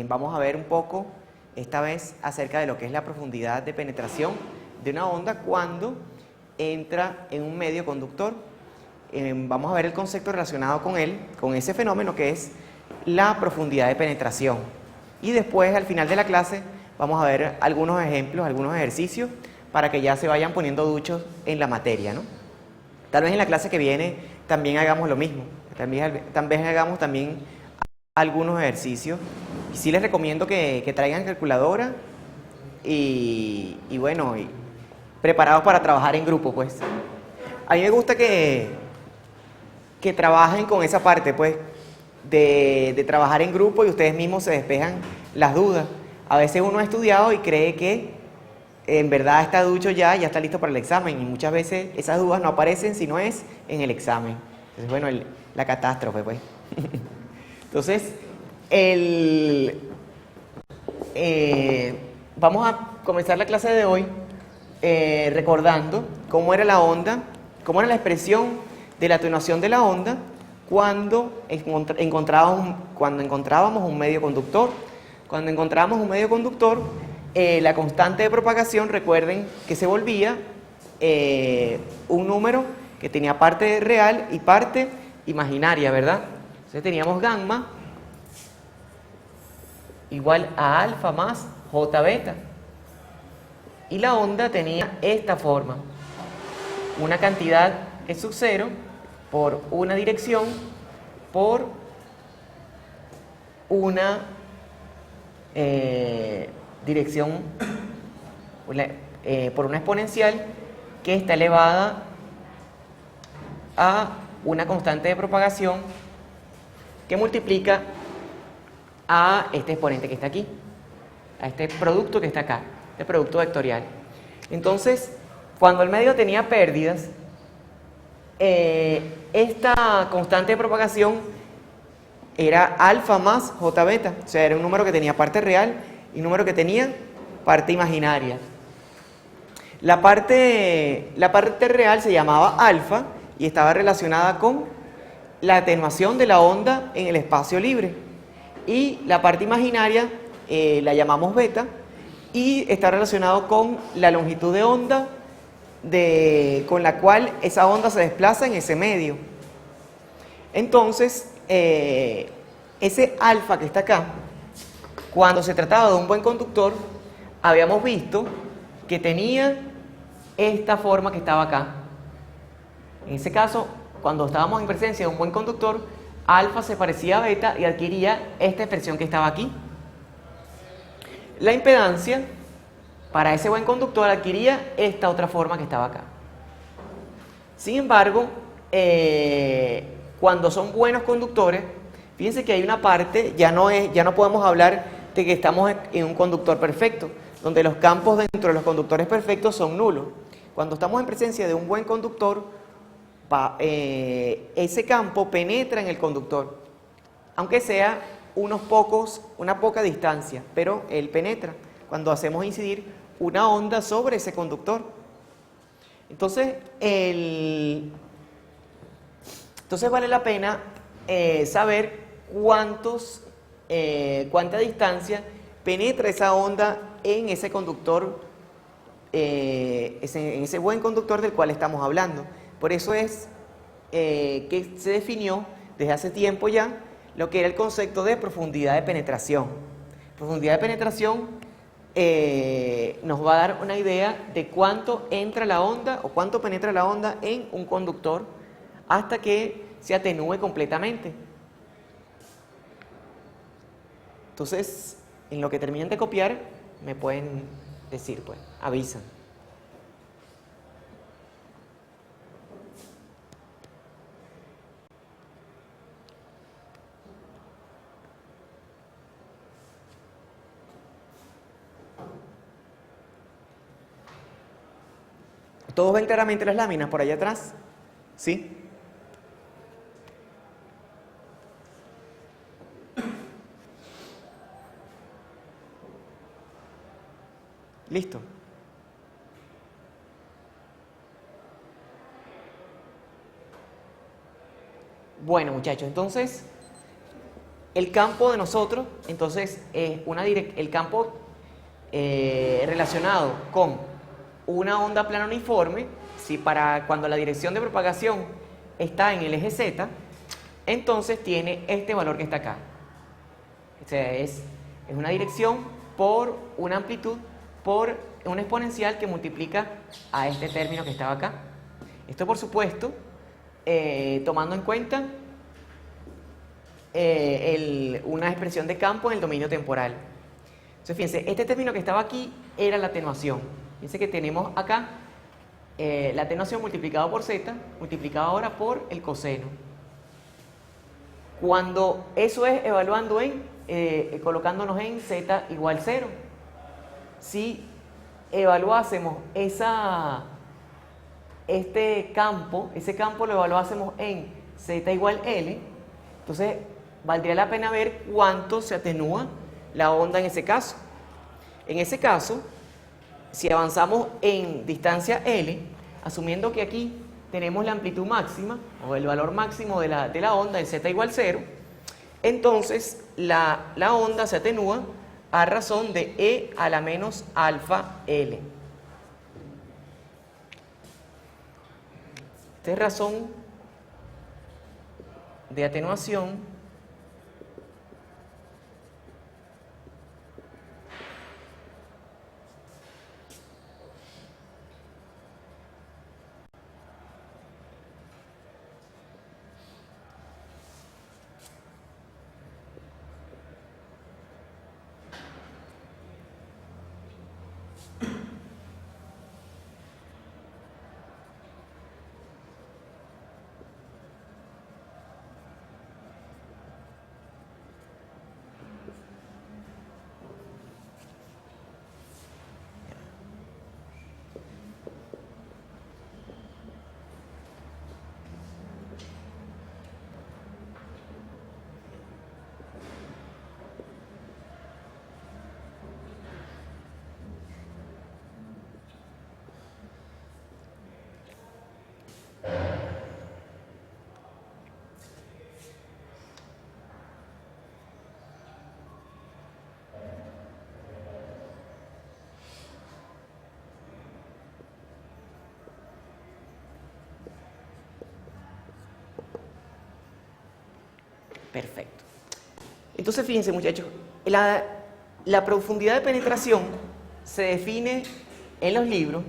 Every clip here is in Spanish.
vamos a ver un poco, esta vez, acerca de lo que es la profundidad de penetración de una onda cuando entra en un medio conductor. Vamos a ver el concepto relacionado con él, con ese fenómeno que es la profundidad de penetración. Y después, al final de la clase, vamos a ver algunos ejemplos, algunos ejercicios, para que ya se vayan poniendo duchos en la materia, ¿no? Tal vez en la clase que viene también hagamos lo mismo, también hagamos también algunos ejercicios. Y sí les recomiendo que traigan calculadora y bueno, preparados para trabajar en grupo, pues. A mí me gusta que trabajen con esa parte, pues, de trabajar en grupo y ustedes mismos se despejan las dudas. A veces uno ha estudiado y cree que en verdad está ducho ya está listo para el examen, y muchas veces esas dudas no aparecen si no es en el examen. Entonces, bueno, la catástrofe, pues. Entonces, vamos a comenzar la clase de hoy recordando cómo era la onda, cómo era la expresión de la atenuación de la onda cuando encontrábamos un medio conductor. Cuando encontrábamos un medio conductor, la constante de propagación, recuerden que se volvía un número que tenía parte real y parte imaginaria, ¿verdad? Entonces teníamos gamma igual a alfa más j beta. Y la onda tenía esta forma: una cantidad E sub 0 por una dirección por una dirección, por una exponencial que está elevada a una constante de propagación que multiplica a este exponente que está aquí, a este producto que está acá, este producto vectorial. Entonces, cuando el medio tenía pérdidas, esta constante de propagación era alfa más j beta, o sea, era un número que tenía parte real y un número que tenía parte imaginaria. La parte real se llamaba alfa y estaba relacionada con la atenuación de la onda en el espacio libre, y la parte imaginaria la llamamos beta y está relacionado con la longitud de onda con la cual esa onda se desplaza en ese medio. Entonces, ese alfa que está acá, cuando se trataba de un buen conductor, habíamos visto que tenía esta forma que estaba acá. En ese caso, cuando estábamos en presencia de un buen conductor, alfa se parecía a beta y adquiría esta expresión que estaba aquí. La impedancia para ese buen conductor adquiría esta otra forma que estaba acá. Sin embargo, cuando son buenos conductores, fíjense que hay una parte, ya no podemos hablar de que estamos en un conductor perfecto, donde los campos dentro de los conductores perfectos son nulos. Cuando estamos en presencia de un buen conductor, ese campo penetra en el conductor, aunque sea una poca distancia, pero él penetra cuando hacemos incidir una onda sobre ese conductor. Entonces, vale la pena saber cuánta distancia penetra esa onda en ese conductor, en ese buen conductor del cual estamos hablando. Por eso es que se definió desde hace tiempo ya lo que era el concepto de profundidad de penetración. Profundidad de penetración nos va a dar una idea de cuánto entra la onda o cuánto penetra la onda en un conductor hasta que se atenúe completamente. Entonces, en lo que terminen de copiar, me pueden decir, pues, avisan. ¿Todos ven claramente las láminas por allá atrás? ¿Sí? ¿Listo? Bueno, muchachos, entonces el campo de nosotros, entonces, es el campo relacionado con una onda plana uniforme, si para cuando la dirección de propagación está en el eje Z, entonces tiene este valor que está acá. O sea, es una dirección por una amplitud por un exponencial que multiplica a este término que estaba acá. Esto, por supuesto, tomando en cuenta una expresión de campo en el dominio temporal. Entonces, fíjense, este término que estaba aquí era la atenuación. Fíjense que tenemos acá la atenuación multiplicado por z, multiplicado ahora por el coseno. Cuando eso es evaluando colocándonos en z igual 0. Si evaluásemos ese campo lo evaluásemos en z igual L, entonces valdría la pena ver cuánto se atenúa la onda en ese caso. En ese caso, si avanzamos en distancia L, asumiendo que aquí tenemos la amplitud máxima o el valor máximo de la onda en z igual 0, entonces la onda se atenúa a razón de e a la menos alfa L. Esta es razón de atenuación perfecto. Entonces, fíjense, muchachos, la profundidad de penetración se define en los libros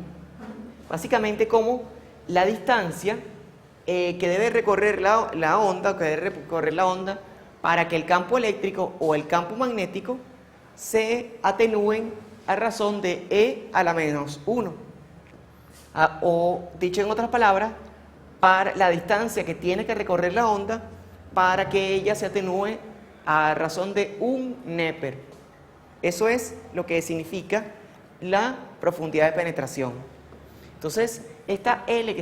básicamente como la distancia que debe recorrer la onda, para que el campo eléctrico o el campo magnético se atenúen a razón de e a la menos 1. O dicho en otras palabras, para la distancia que tiene que recorrer la onda para que ella se atenúe a razón de 1 Neper. Eso es lo que significa la profundidad de penetración. Entonces, esta L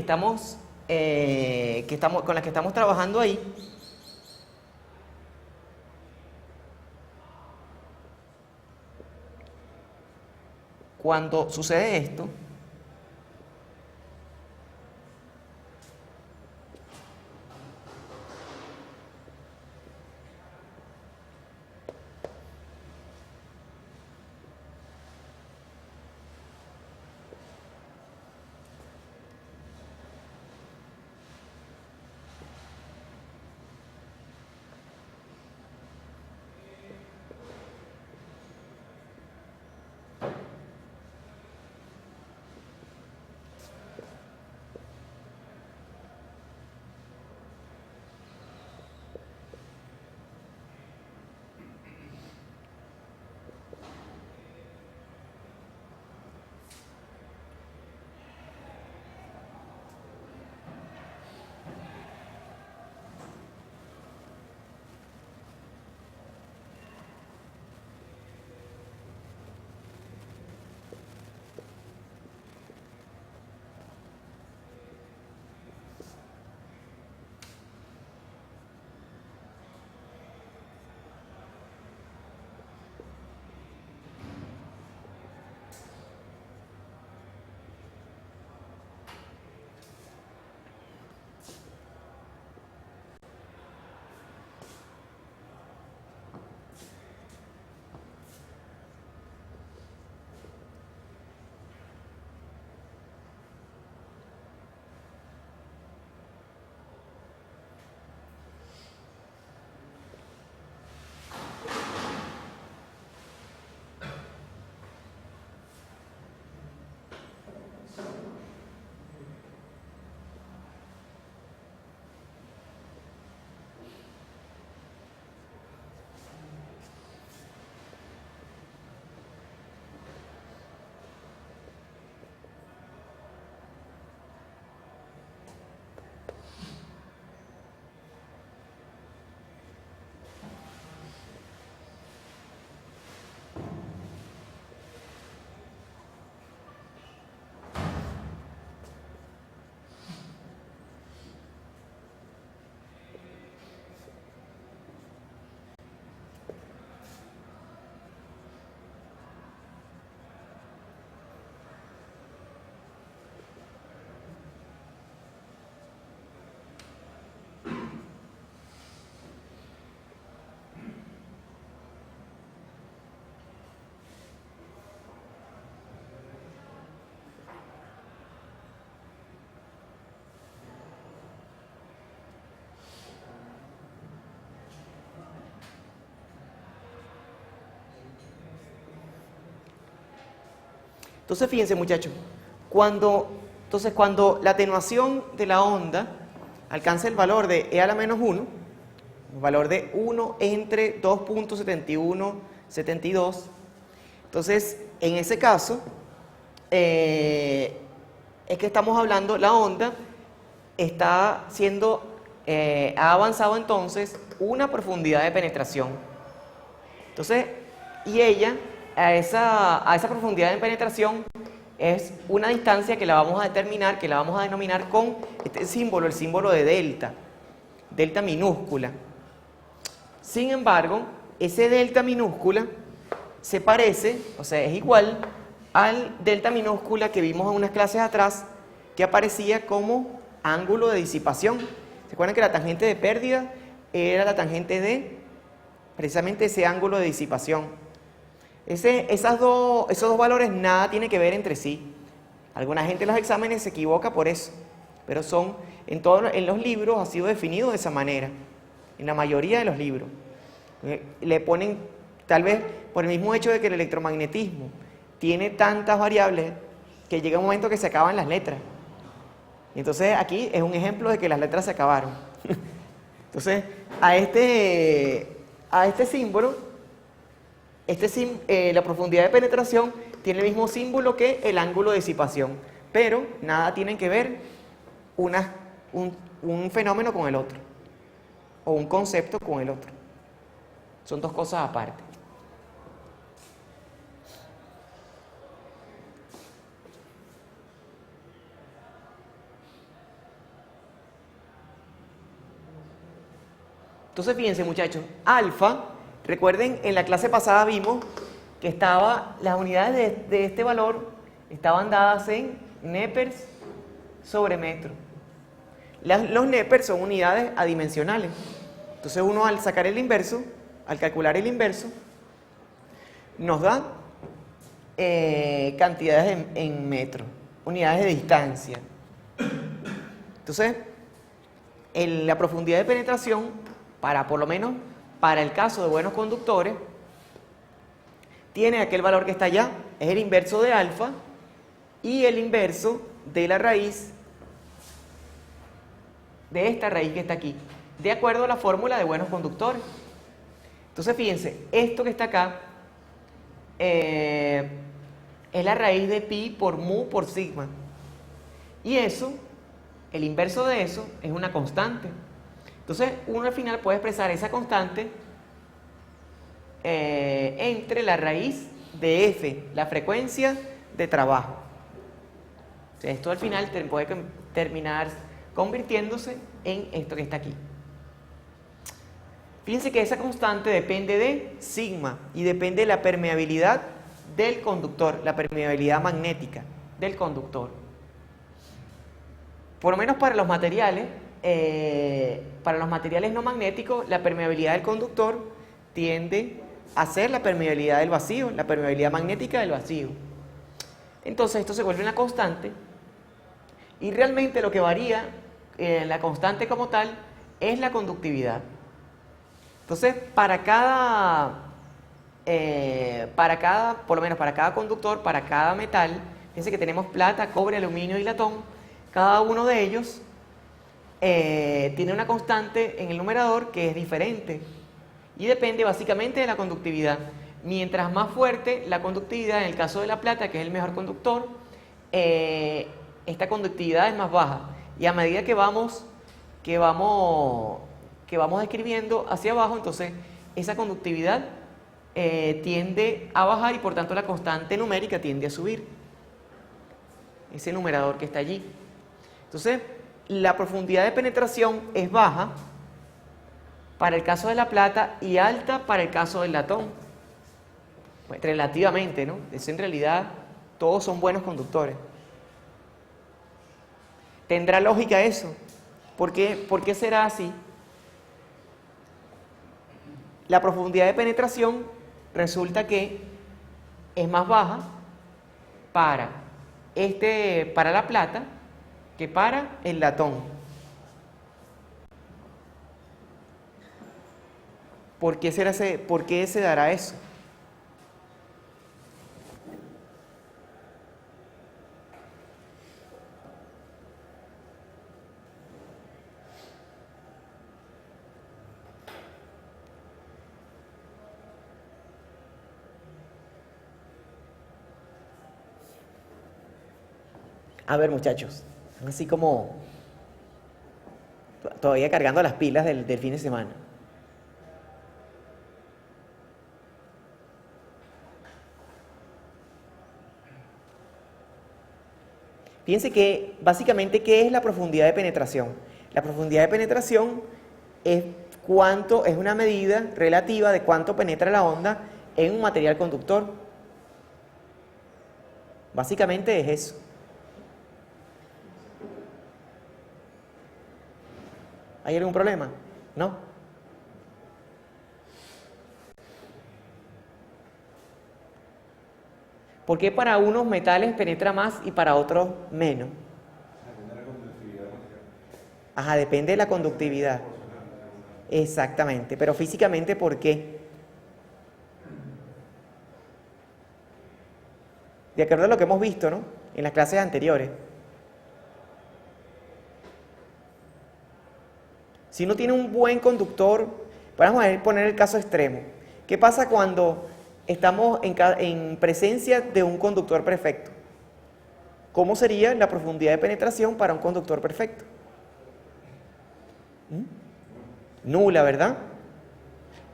con la que estamos trabajando ahí, cuando sucede esto, Entonces, fíjense, muchachos, cuando la atenuación de la onda alcanza el valor de e a la menos 1, el valor de 1 entre 2.7172, entonces, en ese caso, es que estamos hablando, la onda está siendo, ha avanzado entonces una profundidad de penetración. Entonces, y ella, a esa profundidad de penetración, es una distancia que la vamos a determinar, que la vamos a denominar con este símbolo, el símbolo de delta, delta minúscula. Sin embargo, ese delta minúscula se parece, o sea, es igual al delta minúscula que vimos en unas clases atrás, que aparecía como ángulo de disipación. ¿Se acuerdan que la tangente de pérdida era la tangente de precisamente ese ángulo de disipación? Esos dos valores nada tienen que ver entre sí. Alguna gente en los exámenes se equivoca por eso, pero en los libros ha sido definido de esa manera, en la mayoría de los libros. Le ponen, tal vez por el mismo hecho de que el electromagnetismo tiene tantas variables que llega un momento que se acaban las letras. Y entonces aquí es un ejemplo de que las letras se acabaron. Entonces, a este símbolo, la profundidad de penetración tiene el mismo símbolo que el ángulo de disipación, pero nada tienen que ver un fenómeno con el otro, o un concepto con el otro. Son dos cosas aparte. Entonces, fíjense, muchachos, alfa, recuerden, en la clase pasada vimos que las unidades de este valor estaban dadas en nepers sobre metro. Los nepers son unidades adimensionales. Entonces, uno al sacar el inverso, al calcular el inverso, nos da cantidades en metros, unidades de distancia. Entonces, la profundidad de penetración, por lo menos para el caso de buenos conductores, tiene aquel valor que está allá, es el inverso de alfa y el inverso de la raíz de esta raíz que está aquí, de acuerdo a la fórmula de buenos conductores. Entonces, fíjense, esto que está acá es la raíz de pi por mu por sigma. Y eso, el inverso de eso, es una constante. Entonces, uno al final puede expresar esa constante entre la raíz de f, la frecuencia de trabajo. O sea, esto al final puede terminar convirtiéndose en esto que está aquí. Fíjense que esa constante depende de sigma y depende de la permeabilidad del conductor, la permeabilidad magnética del conductor. Por lo menos para los materiales no magnéticos, la permeabilidad del conductor tiende a ser la permeabilidad del vacío, la permeabilidad magnética del vacío. Entonces esto se vuelve una constante y realmente lo que varía la constante como tal es la conductividad. Entonces, por lo menos para cada conductor, para cada metal, fíjense que tenemos plata, cobre, aluminio y latón, cada uno de ellos tiene una constante en el numerador que es diferente y depende básicamente de la conductividad. Mientras más fuerte la conductividad, en el caso de la plata, que es el mejor conductor, esta conductividad es más baja. Y a medida que vamos escribiendo hacia abajo, entonces esa conductividad tiende a bajar y por tanto la constante numérica tiende a subir. Ese numerador que está allí. Entonces, la profundidad de penetración es baja para el caso de la plata y alta para el caso del latón. Pues, relativamente, ¿no? Eso en realidad todos son buenos conductores. ¿Tendrá lógica eso? ¿Por qué será así? La profundidad de penetración resulta que es más baja para la plata que para el latón. ¿Por qué se dará eso? A ver, muchachos, así como todavía cargando las pilas del fin de semana. Fíjense que básicamente, ¿qué es la profundidad de penetración? La profundidad de penetración es una medida relativa de cuánto penetra la onda en un material conductor. Básicamente es eso. ¿Hay algún problema? ¿No? ¿Por qué para unos metales penetra más y para otros menos? Depende de la conductividad del material. Ajá, depende de la conductividad. Exactamente, pero físicamente, ¿por qué? De acuerdo a lo que hemos visto, ¿no? En las clases anteriores. Si uno tiene un buen conductor, vamos a poner el caso extremo. ¿Qué pasa cuando estamos en presencia de un conductor perfecto? ¿Cómo sería la profundidad de penetración para un conductor perfecto? Nula, ¿verdad?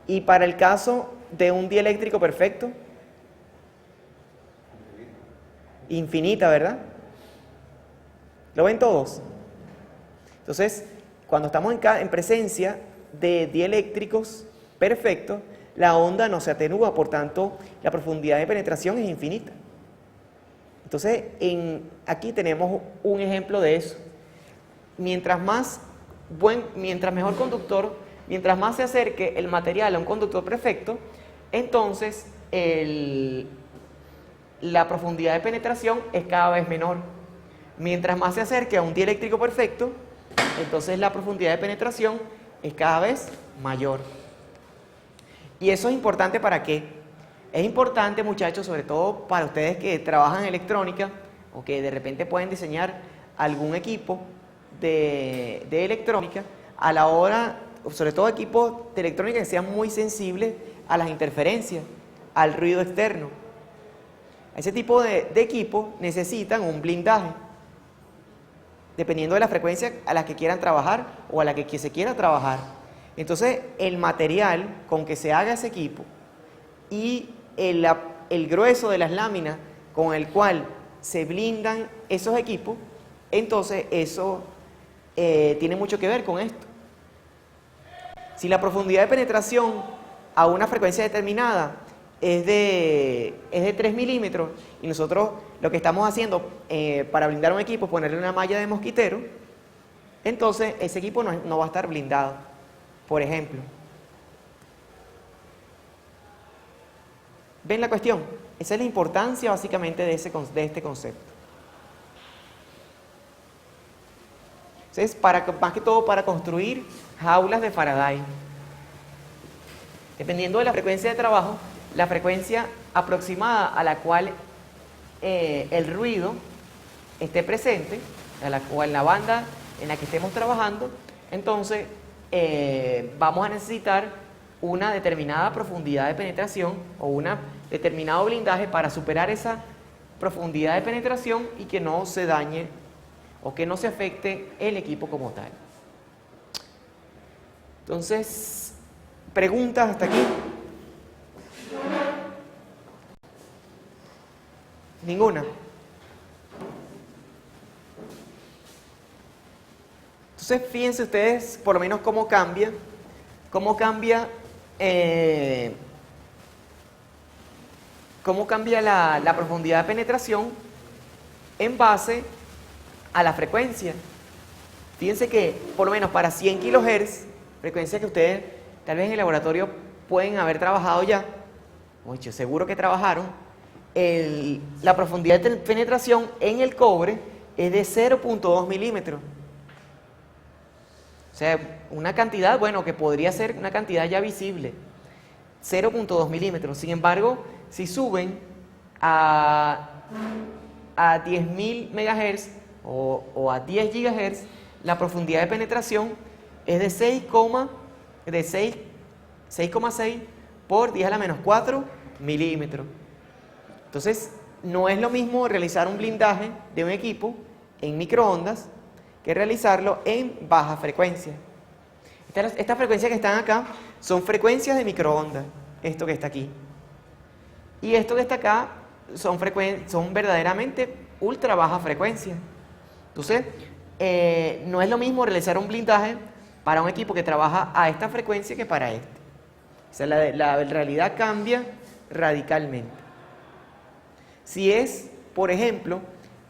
Y para el caso de un dieléctrico perfecto, infinita, ¿verdad? ¿Lo ven todos? Entonces, cuando estamos en presencia de dieléctricos perfectos, la onda no se atenúa, por tanto, la profundidad de penetración es infinita. Entonces, aquí tenemos un ejemplo de eso. Mientras mejor conductor, mientras más se acerque el material a un conductor perfecto, entonces la profundidad de penetración es cada vez menor. Mientras más se acerque a un dieléctrico perfecto, entonces la profundidad de penetración es cada vez mayor. ¿Y eso es importante para qué? Es importante, muchachos, sobre todo para ustedes que trabajan en electrónica o que de repente pueden diseñar algún equipo de electrónica, a la hora, sobre todo equipos de electrónica que sean muy sensibles a las interferencias, al ruido externo. Ese tipo de equipos necesitan un blindaje, dependiendo de la frecuencia a la que quieran trabajar o a la que se quiera trabajar. Entonces, el material con que se haga ese equipo y el grueso de las láminas con el cual se blindan esos equipos, entonces eso tiene mucho que ver con esto. Si la profundidad de penetración a una frecuencia determinada es de 3 milímetros y nosotros lo que estamos haciendo para blindar un equipo es ponerle una malla de mosquitero, entonces ese equipo no va a estar blindado, por ejemplo. ¿Ven la cuestión? Esa es la importancia básicamente de este concepto. Entonces, más que todo para construir jaulas de Faraday. Dependiendo de la frecuencia de trabajo, la frecuencia aproximada a la cual el ruido esté presente, o en la banda en la que estemos trabajando, entonces vamos a necesitar una determinada profundidad de penetración o un determinado blindaje para superar esa profundidad de penetración y que no se dañe o que no se afecte el equipo como tal. Entonces, ¿preguntas hasta aquí? ¿Ninguna? Entonces, fíjense ustedes por lo menos cómo cambia la profundidad de penetración en base a la frecuencia. Fíjense que por lo menos para 100 kHz, frecuencia que ustedes tal vez en el laboratorio pueden haber trabajado ya, oye, seguro que trabajaron, la profundidad de penetración en el cobre es de 0.2 milímetros. O sea, una cantidad, bueno, que podría ser una cantidad ya visible, 0.2 milímetros. Sin embargo, si suben a 10.000 MHz o a 10 GHz, la profundidad de penetración es de 6,6 por 10 a la menos 4 milímetros. Entonces, no es lo mismo realizar un blindaje de un equipo en microondas que realizarlo en baja frecuencia. Estas frecuencias que están acá son frecuencias de microondas, esto que está aquí. Y esto que está acá son verdaderamente ultra baja frecuencia. Entonces, no es lo mismo realizar un blindaje para un equipo que trabaja a esta frecuencia que para este. O sea, la realidad cambia radicalmente. Si es, por ejemplo,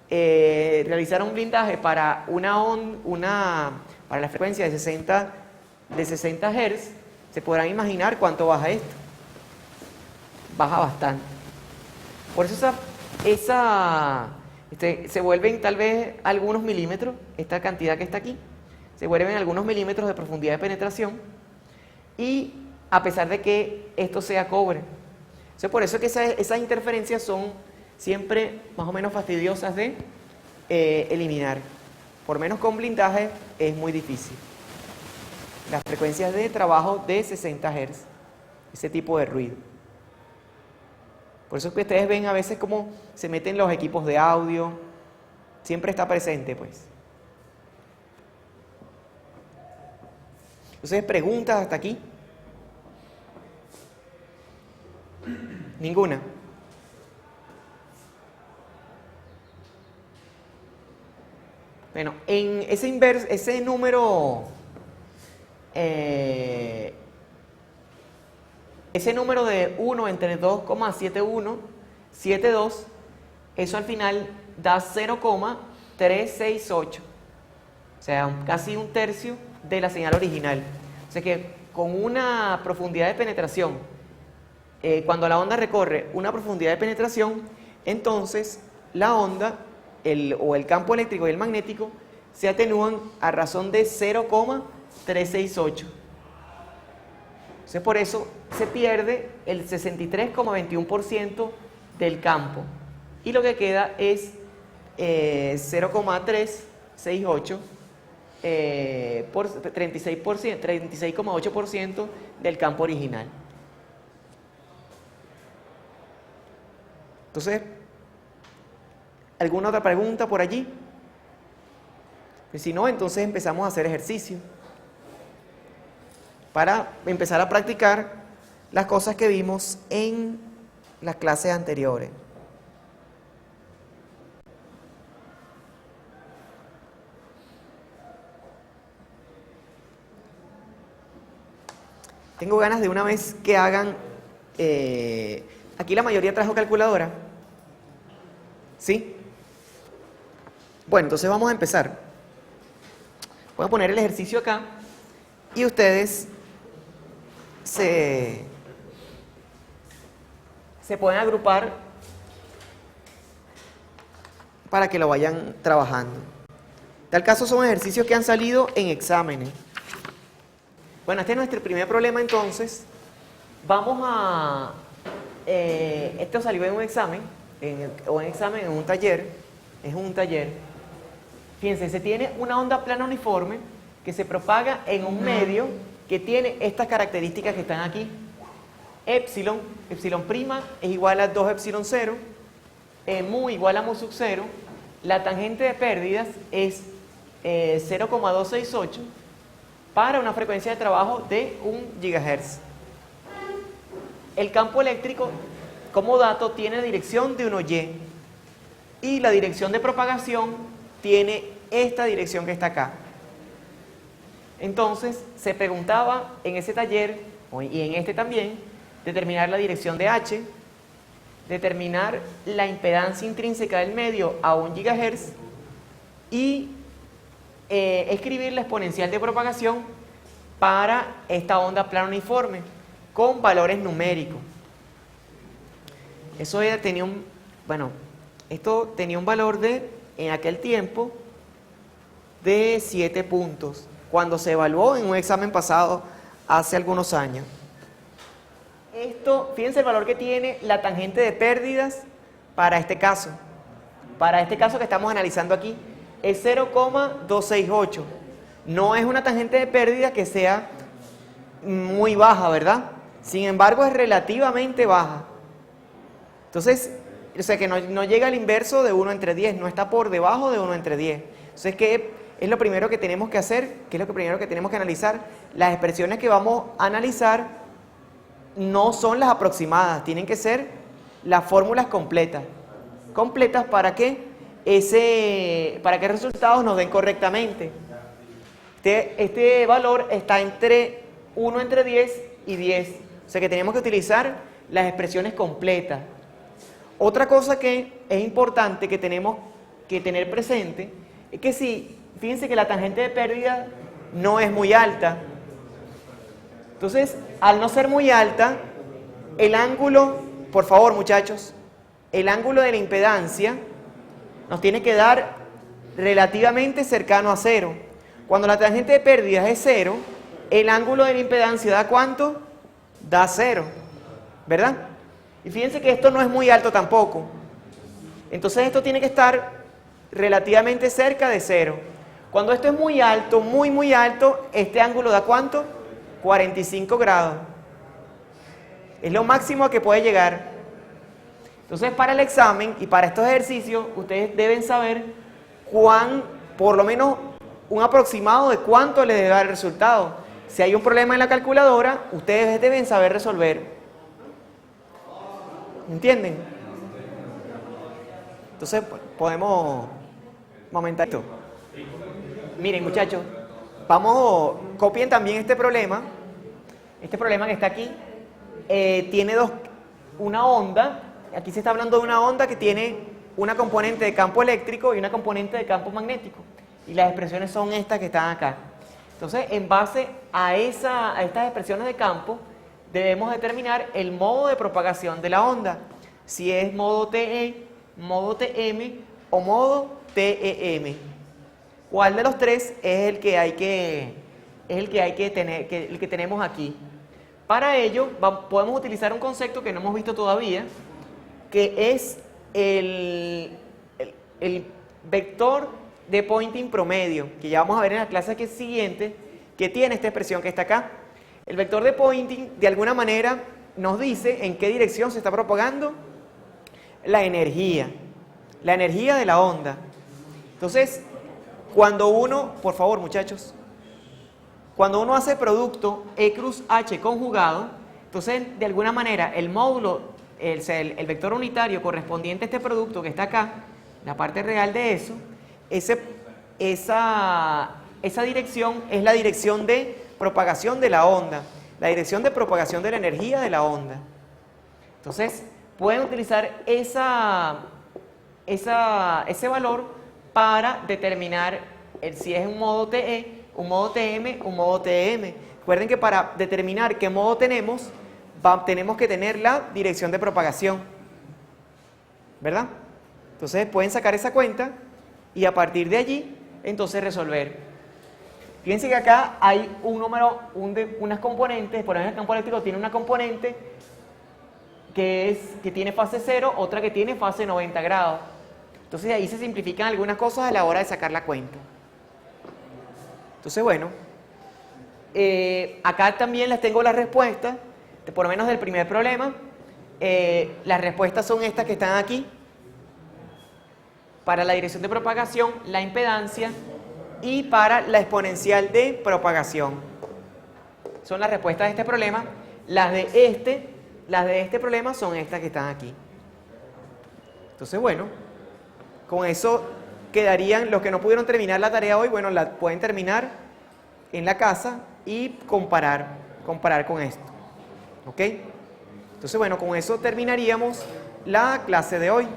realizar un blindaje para para la frecuencia de 60 Hz, se podrán imaginar cuánto baja esto. Baja bastante. Por eso se vuelven tal vez algunos milímetros, esta cantidad que está aquí, se vuelven algunos milímetros de profundidad de penetración, y a pesar de que esto sea cobre. Entonces, por eso es que esas interferencias son siempre más o menos fastidiosas de eliminar. Por menos con blindaje es muy difícil. Las frecuencias de trabajo de 60 Hz, ese tipo de ruido. Por eso es que ustedes ven a veces cómo se meten los equipos de audio, siempre está presente, pues. Entonces, preguntas hasta aquí. Ninguna. Bueno, en ese número, ese número de 1 entre 2,7172, eso al final da 0,368. O sea, casi un tercio de la señal original. O sea que con una profundidad de penetración, cuando la onda recorre una profundidad de penetración, entonces la onda o el campo eléctrico y el magnético se atenúan a razón de 0,368. Entonces, por eso se pierde el 63,21% del campo y lo que queda es 0,368 por 36,8% del campo original. Entonces, ¿alguna otra pregunta por allí? Pues si no, entonces empezamos a hacer ejercicio para empezar a practicar las cosas que vimos en las clases anteriores. Tengo ganas de una vez que hagan... aquí la mayoría trajo calculadora. ¿Sí? Bueno, entonces vamos a empezar. Voy a poner el ejercicio acá y ustedes se pueden agrupar para que lo vayan trabajando. En tal caso son ejercicios que han salido en exámenes. Bueno, este es nuestro primer problema entonces. Vamos a... esto salió en un examen, en un taller. Es un taller. Fíjense, se tiene una onda plana uniforme que se propaga en un medio que tiene estas características que están aquí. Epsilon prima es igual a 2 epsilon 0, mu igual a mu sub 0, la tangente de pérdidas es 0,268 para una frecuencia de trabajo de 1 GHz. El campo eléctrico, como dato, tiene dirección de 1Y y la dirección de propagación tiene esta dirección que está acá. Entonces, se preguntaba en ese taller, y en este también, determinar la dirección de H, determinar la impedancia intrínseca del medio a 1 GHz y escribir la exponencial de propagación para esta onda plana uniforme con valores numéricos. Eso tenía esto tenía un valor en aquel tiempo, de 7 puntos, cuando se evaluó en un examen pasado hace algunos años. Esto, fíjense el valor que tiene la tangente de pérdidas para este caso. Para este caso que estamos analizando aquí, es 0,268. No es una tangente de pérdida que sea muy baja, ¿verdad? Sin embargo, es relativamente baja. Entonces, o sea, que no llega al inverso de 1 entre 10, no está por debajo de 1 entre 10. Entonces, ¿qué es lo primero que tenemos que hacer? ¿Qué es lo primero que tenemos que analizar? Las expresiones que vamos a analizar no son las aproximadas, tienen que ser las fórmulas completas. ¿Completas para qué? Para que resultados nos den correctamente. Este valor está entre 1 entre 10 y 10. O sea que tenemos que utilizar las expresiones completas. Otra cosa que es importante que tenemos que tener presente es que fíjense que la tangente de pérdida no es muy alta. Entonces, al no ser muy alta, el ángulo, por favor muchachos, el ángulo de la impedancia nos tiene que dar relativamente cercano a 0. Cuando la tangente de pérdida es 0, el ángulo de la impedancia ¿da cuánto? Da 0, ¿verdad? Y fíjense que esto no es muy alto tampoco. Entonces esto tiene que estar relativamente cerca de 0. Cuando esto es muy alto, muy alto, este ángulo ¿da cuánto? 45 grados. Es lo máximo a que puede llegar. Entonces, para el examen y para estos ejercicios, ustedes deben saber por lo menos un aproximado de cuánto les debe dar el resultado. Si hay un problema en la calculadora, ustedes deben saber resolver. ¿Entienden? Entonces, podemos momentito. Miren, muchachos, copien también este problema. Este problema que está aquí tiene una onda. Aquí se está hablando de una onda que tiene una componente de campo eléctrico y una componente de campo magnético. Y las expresiones son estas que están acá. Entonces, en base a estas expresiones de campo, debemos determinar el modo de propagación de la onda. Si es modo TE, modo TM o modo TEM. ¿Cuál de los tres es el que hay que tener, el que tenemos aquí? Para ello, podemos utilizar un concepto que no hemos visto todavía, que es el vector de Poynting promedio, que ya vamos a ver en la clase siguiente, que tiene esta expresión que está acá. El vector de Poynting, de alguna manera, nos dice en qué dirección se está propagando la energía de la onda. Entonces, cuando uno, por favor muchachos, cuando uno hace producto E cruz H conjugado, entonces de alguna manera el módulo, el vector unitario correspondiente a este producto que está acá, la parte real de eso, esa dirección es la dirección de propagación de la onda, la dirección de propagación de la energía de la onda. Entonces, pueden utilizar ese valor para determinar si es un modo TE, un modo TM, un modo TM. Recuerden que para determinar qué modo tenemos que tener la dirección de propagación, ¿verdad? Entonces pueden sacar esa cuenta y a partir de allí, entonces resolver. Fíjense que acá hay unas componentes, por ejemplo el campo eléctrico tiene una componente que tiene fase 0, otra que tiene fase 90 grados. Entonces ahí se simplifican algunas cosas a la hora de sacar la cuenta. Entonces bueno, acá también les tengo las respuestas, por lo menos del primer problema. Las respuestas son estas que están aquí. Para la dirección de propagación, la impedancia y para la exponencial de propagación. Son las respuestas de este problema. Las de este problema son estas que están aquí. Entonces, bueno, con eso quedarían los que no pudieron terminar la tarea hoy, bueno, la pueden terminar en la casa y comparar con esto. ¿Ok? Entonces, bueno, con eso terminaríamos la clase de hoy.